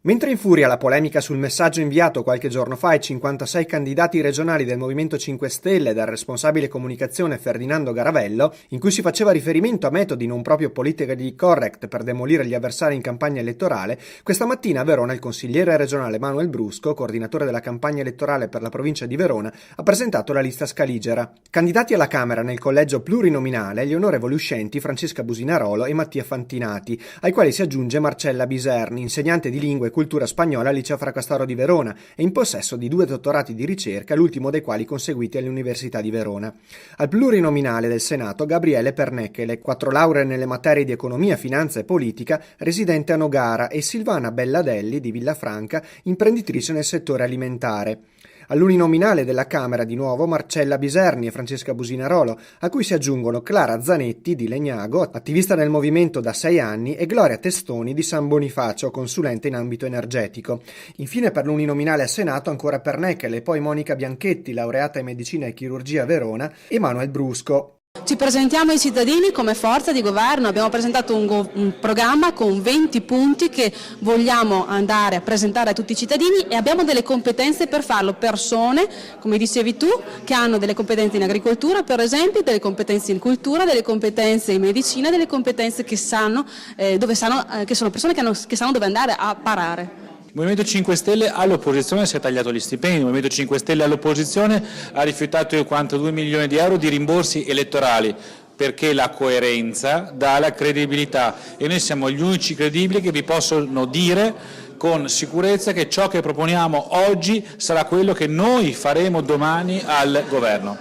Mentre infuria la polemica sul messaggio inviato qualche giorno fa ai 56 candidati regionali del Movimento 5 Stelle dal responsabile comunicazione Ferdinando Garavello, in cui si faceva riferimento a metodi non proprio politically correct per demolire gli avversari in campagna elettorale, questa mattina a Verona il consigliere regionale Manuel Brusco, coordinatore della campagna elettorale per la provincia di Verona, ha presentato la lista scaligera. Candidati alla Camera nel collegio plurinominale gli onorevoli uscenti Francesca Businarolo e Mattia Fantinati, ai quali si aggiunge Marcella Biserni, insegnante di lingua e cultura spagnola al Liceo Fracastoro di Verona e in possesso di 2 dottorati di ricerca, l'ultimo dei quali conseguiti all'Università di Verona. Al plurinominale del Senato Gabriele Pernechele, 4 lauree nelle materie di economia, finanza e politica, residente a Nogara, e Silvana Belladelli di Villafranca, imprenditrice nel settore alimentare. All'uninominale della Camera di nuovo Marcella Biserni e Francesca Businarolo, a cui si aggiungono Clara Zanetti di Legnago, attivista nel movimento da 6 anni, e Gloria Testoni di San Bonifacio, consulente in ambito energetico. Infine per l'uninominale al Senato ancora Pernechele, poi Monica Bianchetti, laureata in medicina e chirurgia a Verona, e Manuel Brusco. Ci presentiamo ai cittadini come forza di governo, abbiamo presentato un programma con 20 punti che vogliamo andare a presentare a tutti i cittadini e abbiamo delle competenze per farlo, persone, come dicevi tu, che hanno delle competenze in agricoltura per esempio, delle competenze in cultura, delle competenze in medicina, delle competenze che sanno, che sono persone che sanno dove andare a parare. Il Movimento 5 Stelle all'opposizione si è tagliato gli stipendi, il Movimento 5 Stelle all'opposizione ha rifiutato i 42 milioni di euro di rimborsi elettorali, perché la coerenza dà la credibilità e noi siamo gli unici credibili che vi possono dire con sicurezza che ciò che proponiamo oggi sarà quello che noi faremo domani al governo.